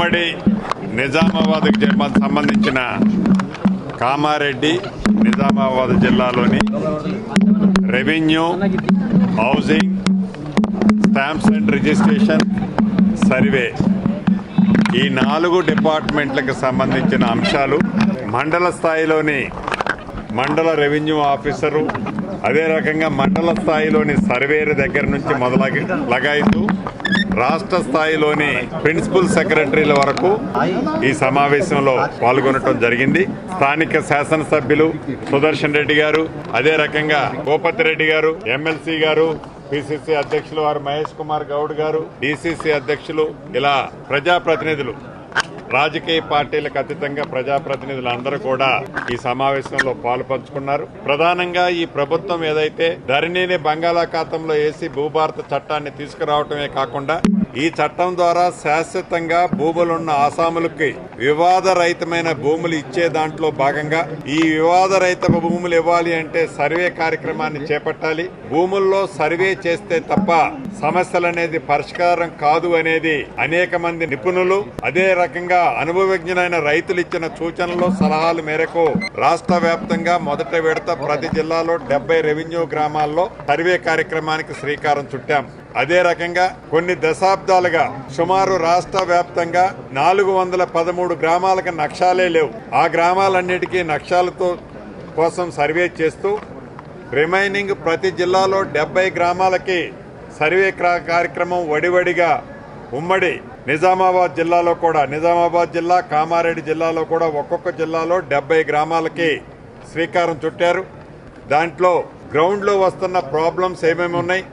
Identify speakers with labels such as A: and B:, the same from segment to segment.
A: ఉమ్మడి నిజామాబాద్కు సంబంధించిన కామారెడ్డి నిజామాబాద్ జిల్లాలోని revenue, housing, stamps and registration, survey ఈ 4 డిపార్ట్మెంట్లకు సంబంధించిన అంశాలు మండల స్థాయిలోని మండల రెవెన్యూ ఆఫీసరు, అదే రకంగా మండల స్థాయిలోని సర్వేయర్ దగ్గర నుంచి మొదలగాయితూ రాష్ట్ర స్థాయిలోని ప్రిన్సిపల్ సెక్రటరీల వరకు ఈ సమావేశంలో పాల్గొనడం జరిగింది. స్థానిక శాసనసభ్యులు సుదర్శన్ రెడ్డి గారు, అదే రకంగా భూపతి రెడ్డి గారు, ఎమ్మెల్సీ గారు, పిసిసి అధ్యక్షులు వారు మహేష్ కుమార్ గౌడ్ గారు, డిసిసి అధ్యక్షులు, ఇలా ప్రజాప్రతినిధులు, రాజకీయ పార్టీలకు అతీతంగా ప్రజాప్రతినిధులు అందరూ కూడా ఈ సమావేశంలో పాలుపంచుకున్నారు. ప్రధానంగా ఈ ప్రభుత్వం ఏదైతే ధరణిని బంగాళాఖాతంలో వేసి భూభారత చట్టాన్ని తీసుకురావటమే కాకుండా ఈ చట్టం ద్వారా శాశ్వతంగా భూములున్న ఆసాములకి వివాదరహితమైన భూములు ఇచ్చే దాంట్లో భాగంగా ఈ వివాదరహిత భూములు ఇవ్వాలి అంటే సర్వే కార్యక్రమాన్ని చేపట్టాలి. భూముల్లో సర్వే చేస్తే తప్ప సమస్యలు అనేది పరిష్కారం కాదు అనేది అనేక మంది నిపుణులు, అదే రకంగా అనుభవజ్ఞులైన రైతులు ఇచ్చిన సూచనలు, సలహాల మేరకు రాష్ట్ర వ్యాప్తంగా మొదట విడత ప్రతి జిల్లాలో 70 రెవెన్యూ గ్రామాల్లో సర్వే కార్యక్రమానికి శ్రీకారం చుట్టాం. అదే రకంగా కొన్ని దశాబ్దాలుగా సుమారు రాష్ట్ర వ్యాప్తంగా 413 గ్రామాలకు నక్షాలే లేవు. ఆ గ్రామాలన్నిటికీ నక్షాలతో కోసం సర్వే చేస్తూ రిమైనింగ్ ప్రతి జిల్లాలో 70 గ్రామాలకి సర్వే కార్యక్రమం వడివడిగా ఉమ్మడి నిజామాబాద్ జిల్లాలో కూడా, నిజామాబాద్ జిల్లా, కామారెడ్డి జిల్లాలో కూడా ఒక్కొక్క జిల్లాలో 70 గ్రామాలకి శ్రీకారం చుట్టారు. దాంట్లో గ్రౌండ్లో వస్తున్న ప్రాబ్లమ్స్ ఏమేమి ఉన్నాయి,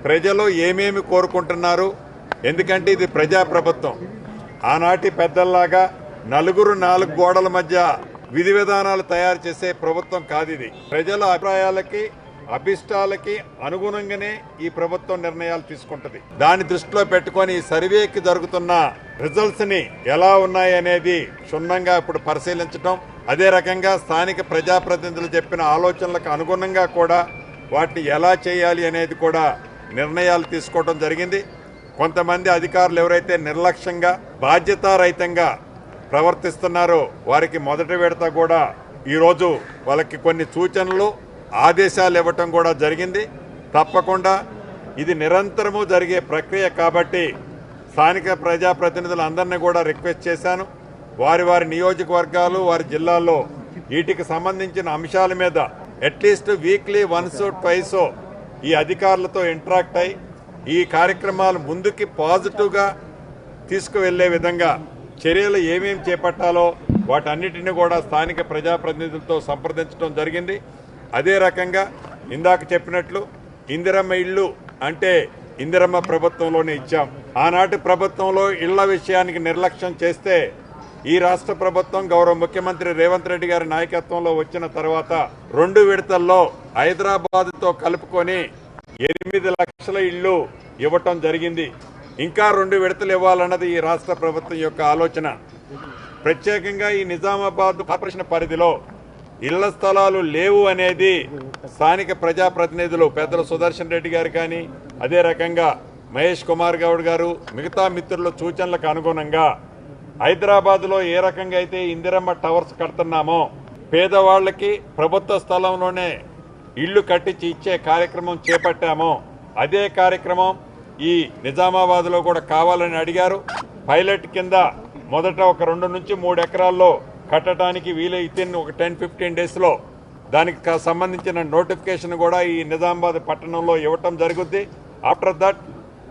A: ప్రజలు ఏమేమి కోరుకుంటున్నారు, ఎందుకంటే ఇది ప్రజాప్రభుత్వం. ఆనాటి పెద్దల్లాగా 4 గోడల మధ్య విధి విధానాలు తయారు చేసే ప్రభుత్వం కాదు ఇది. ప్రజల అభిప్రాయాలకి, అభిష్టాలకి అనుగుణంగానే ఈ ప్రభుత్వం నిర్ణయాలు తీసుకుంటది. దాన్ని దృష్టిలో పెట్టుకొని ఈ సర్వేకి జరుగుతున్న రిజల్ట్స్ ని ఎలా ఉన్నాయి అనేది క్షుణ్ణంగా ఇప్పుడు పరిశీలించడం, అదే రకంగా స్థానిక ప్రజాప్రతినిధులు చెప్పిన ఆలోచనలకు అనుగుణంగా కూడా వాటిని ఎలా చేయాలి అనేది కూడా నిర్ణయాలు తీసుకోవడం జరిగింది. కొంతమంది అధికారులు ఎవరైతే నిర్లక్ష్యంగా, బాధ్యతారహితంగా ప్రవర్తిస్తున్నారో వారికి మొదటి విడత కూడా ఈరోజు వాళ్ళకి కొన్ని సూచనలు, ఆదేశాలు ఇవ్వటం కూడా జరిగింది. తప్పకుండా ఇది నిరంతరము జరిగే ప్రక్రియ కాబట్టి స్థానిక ప్రజాప్రతినిధులందరినీ కూడా రిక్వెస్ట్ చేశాను. వారి నియోజకవర్గాలు, వారి జిల్లాల్లో వీటికి సంబంధించిన అంశాల మీద అట్లీస్ట్ వీక్లీ వన్స్ ట్వైస్ ఈ అధికారులతో ఇంటరాక్ట్ అయి ఈ కార్యక్రమాలు ముందుకి పాజిటివ్గా తీసుకువెళ్లే విధంగా చర్యలు ఏమేమి చేపట్టాలో వాటన్నిటిని కూడా స్థానిక ప్రజాప్రతినిధులతో సంప్రదించడం జరిగింది. అదే రకంగా ఇందాక చెప్పినట్లు ఇందిరమ్మ ఇళ్ళు అంటే ఇందిరమ్మ ప్రభుత్వంలోనే ఇచ్చాం. ఆనాటి ప్రభుత్వంలో ఇళ్ల విషయానికి నిర్లక్ష్యం చేస్తే ఈ రాష్ట్ర ప్రభుత్వం గౌరవ ముఖ్యమంత్రి రేవంత్ రెడ్డి గారి నాయకత్వంలో వచ్చిన తర్వాత 2 విడతల్లో హైదరాబాద్తో కలుపుకొని 8 లక్షల ఇళ్లు ఇవ్వటం జరిగింది. ఇంకా 2 విడతలు ఇవ్వాలన్నది ఈ రాష్ట్ర ప్రభుత్వం యొక్క ఆలోచన. ప్రత్యేకంగా ఈ నిజామాబాద్ కార్పొరేషన్ పరిధిలో ఇళ్ల స్థలాలు లేవు అనేది స్థానిక ప్రజాప్రతినిధులు పెద్దలు సుదర్శన్ రెడ్డి గారు కానీ, అదే రకంగా మహేష్ కుమార్ గౌడ్ గారు, మిగతా మిత్రుల సూచనలకు అనుగుణంగా హైదరాబాద్లో ఏ రకంగా అయితే ఇందిరమ్మ టవర్స్ కడుతున్నామో పేదవాళ్లకి ప్రభుత్వ స్థలంలోనే ఇళ్లు కట్టించి ఇచ్చే కార్యక్రమం చేపట్టామో అదే కార్యక్రమం ఈ నిజామాబాద్లో కూడా కావాలని అడిగారు. పైలట్ కింద మొదట ఒక 2 నుంచి 3 ఎకరాల్లో కట్టడానికి వీలైతే ఒక 10-15 డేస్లో దానికి సంబంధించిన నోటిఫికేషన్ కూడా ఈ నిజామాబాద్ పట్టణంలో ఇవ్వటం జరుగుద్ది. ఆఫ్టర్ దట్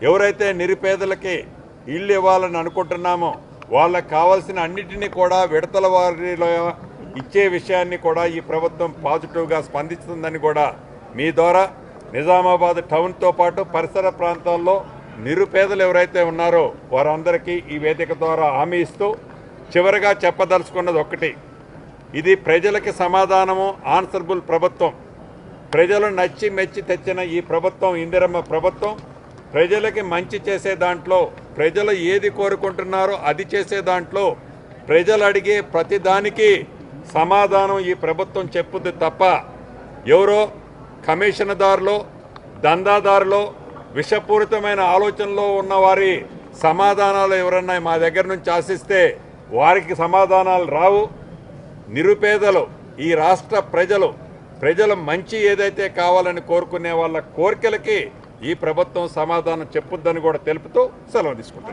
A: ఎవరైతే నిరుపేదలకి ఇల్లు ఇవ్వాలని అనుకుంటున్నామో వాళ్ళకి కావాల్సిన అన్నిటినీ కూడా విడతల వారిలో ఇచ్చే విషయాన్ని కూడా ఈ ప్రభుత్వం పాజిటివ్గా స్పందిస్తుందని కూడా మీ ద్వారా నిజామాబాద్ టౌన్తో పాటు పరిసర ప్రాంతాల్లో నిరుపేదలు ఎవరైతే ఉన్నారో వారందరికీ ఈ వేదిక ద్వారా హామీ ఇస్తూ చివరిగా చెప్పదలుచుకున్నది ఒకటి, ఇది ప్రజలకి సమాధానము ఆన్సరబుల్ ప్రభుత్వం. ప్రజలు నచ్చి మెచ్చి తెచ్చిన ఈ ప్రభుత్వం ఇందిరమ్మ ప్రభుత్వం ప్రజలకి మంచి చేసే దాంట్లో, ప్రజలు ఏది కోరుకుంటున్నారో అది చేసే దాంట్లో, ప్రజలు అడిగే ప్రతిదానికి సమాధానం ఈ ప్రభుత్వం చెప్పుద్ది తప్ప ఎవరో కమిషన్దారులో, దందాదారులో, విషపూరితమైన ఆలోచనలో ఉన్న వారి సమాధానాలు ఎవరన్నా మా దగ్గర నుంచి ఆశిస్తే వారికి సమాధానాలు రావు. నిరుపేదలు, ఈ రాష్ట్ర ప్రజల మంచి ఏదైతే కావాలని కోరుకునే వాళ్ళ కోరికలకి ఈ ప్రభుత్వం సమాధానం చెప్పుద్దని కూడా తెలుపుతూ సెలవు తీసుకుంటారు.